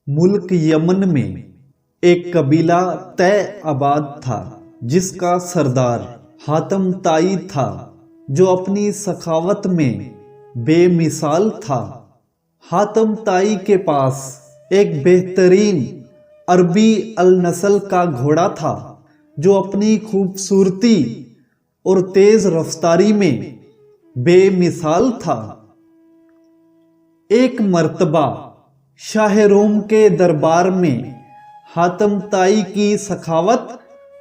ملک یمن میں ایک قبیلہ طے آباد تھا جس کا سردار حاتم طائی تھا جو اپنی سخاوت میں بے مثال تھا۔ حاتم طائی کے پاس ایک بہترین عربی النسل کا گھوڑا تھا جو اپنی خوبصورتی اور تیز رفتاری میں بے مثال تھا۔ ایک مرتبہ شاہ روم کے دربار میں حاتم طائی کی سخاوت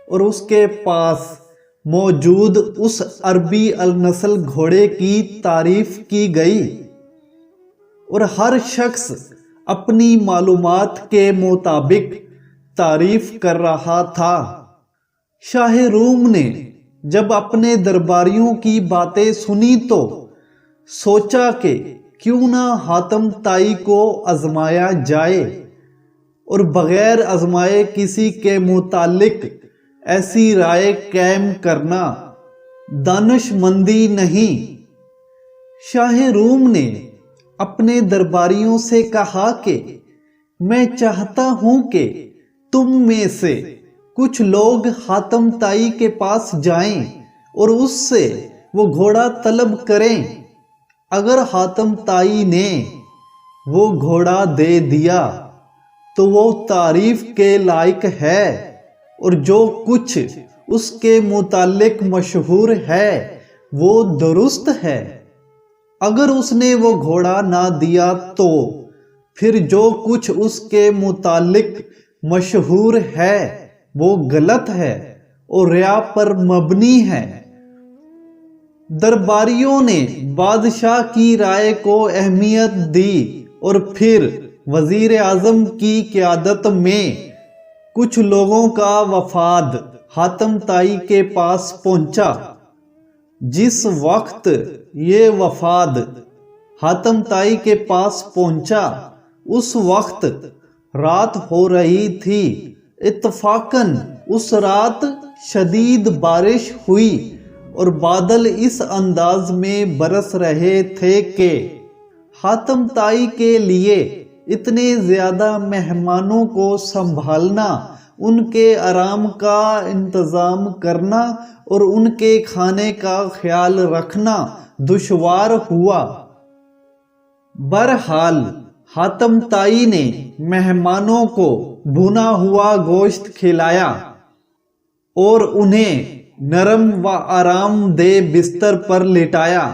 اور اس کے پاس موجود اس عربی النسل گھوڑے کی تعریف کی گئی اور ہر شخص اپنی معلومات کے مطابق تعریف کر رہا تھا۔ شاہ روم نے جب اپنے درباریوں کی باتیں سنی تو سوچا کہ کیوں نہ حاتم طائی کو آزمایا جائے اور بغیر آزمائے کسی کے متعلق ایسی رائے قائم کرنا دانش مندی نہیں۔ شاہ روم نے اپنے درباریوں سے کہا کہ میں چاہتا ہوں کہ تم میں سے کچھ لوگ حاتم طائی کے پاس جائیں اور اس سے وہ گھوڑا طلب کریں۔ اگر حاتم طائی نے وہ گھوڑا دے دیا تو وہ تعریف کے لائق ہے اور جو کچھ اس کے متعلق مشہور ہے وہ درست ہے۔ اگر اس نے وہ گھوڑا نہ دیا تو پھر جو کچھ اس کے متعلق مشہور ہے وہ غلط ہے اور ریا پر مبنی ہے۔ درباریوں نے بادشاہ کی رائے کو اہمیت دی اور پھر وزیر اعظم کی قیادت میں کچھ لوگوں کا وفد حاتم طائی کے پاس پہنچا۔ جس وقت یہ وفد حاتم طائی کے پاس پہنچا اس وقت رات ہو رہی تھی۔ اتفاقاً اس رات شدید بارش ہوئی اور بادل اس انداز میں برس رہے تھے کہ حاتم طائی کے لیے اتنے زیادہ مہمانوں کو سنبھالنا، ان کے آرام کا انتظام کرنا اور ان کے کھانے کا خیال رکھنا دشوار ہوا۔ بہرحال حاتم طائی نے مہمانوں کو بھنا ہوا گوشت کھلایا اور انہیں نرم و آرام دہ بستر پر لٹایا۔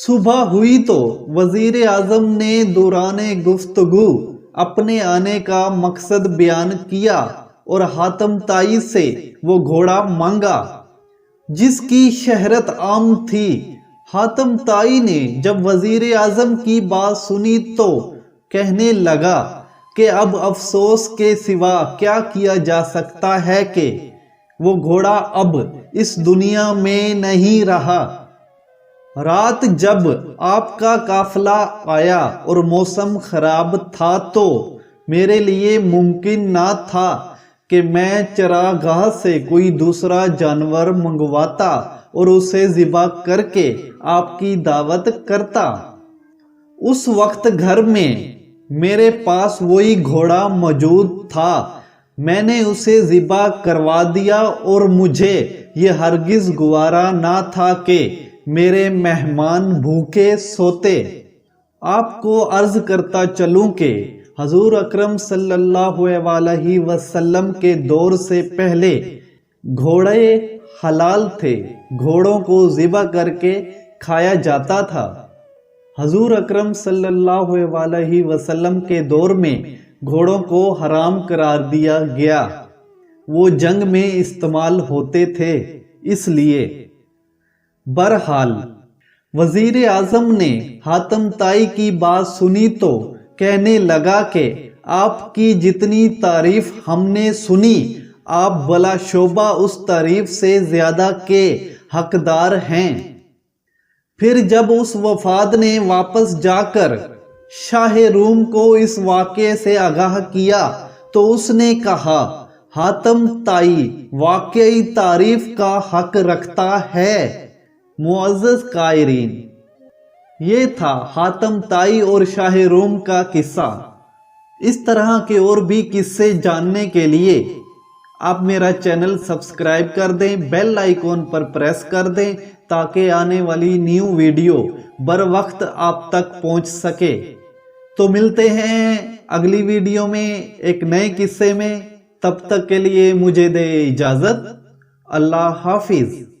صبح ہوئی تو وزیر اعظم نے دوران گفتگو اپنے آنے کا مقصد بیان کیا اور حاتم طائی سے وہ گھوڑا مانگا جس کی شہرت عام تھی۔ حاتم طائی نے جب وزیر اعظم کی بات سنی تو کہنے لگا کہ اب افسوس کے سوا کیا کیا جا سکتا ہے کہ وہ گھوڑا اب اس دنیا میں نہیں رہا۔ رات جب آپ کا قافلہ آیا اور موسم خراب تھا تو میرے لیے ممکن نہ تھا کہ میں چراگاہ سے کوئی دوسرا جانور منگواتا اور اسے ذبح کر کے آپ کی دعوت کرتا۔ اس وقت گھر میں میرے پاس وہی گھوڑا موجود تھا، میں نے اسے ذبح کروا دیا اور مجھے یہ ہرگز گوارا نہ تھا کہ میرے مہمان بھوکے سوتے۔ آپ کو عرض کرتا چلوں کہ حضور اکرم صلی اللہ علیہ وسلم کے دور سے پہلے گھوڑے حلال تھے، گھوڑوں کو ذبح کر کے کھایا جاتا تھا۔ حضور اکرم صلی اللہ علیہ وسلم کے دور میں گھوڑوں کو حرام قرار دیا گیا، وہ جنگ میں استعمال ہوتے تھے اس لیے۔ بہرحال وزیر اعظم نے حاتم طائی کی بات سنی تو کہنے لگا کہ آپ کی جتنی تعریف ہم نے سنی آپ بلا شبہ اس تعریف سے زیادہ کے حقدار ہیں۔ پھر جب اس وفد نے واپس جا کر شاہ روم کو اس واقعے سے آگاہ کیا تو اس نے کہا حاتم طائی واقعی تعریف کا حق رکھتا ہے۔ معزز قائرین، یہ تھا حاتم طائی اور شاہ روم کا قصہ۔ اس طرح کے اور بھی قصے جاننے کے لیے آپ میرا چینل سبسکرائب کر دیں، بیل آئیکن پر پریس کر دیں تاکہ آنے والی نیو ویڈیو بر وقت آپ تک پہنچ سکے۔ تو ملتے ہیں اگلی ویڈیو میں ایک نئے قصے میں، تب تک کے لیے مجھے دے اجازت۔ اللہ حافظ۔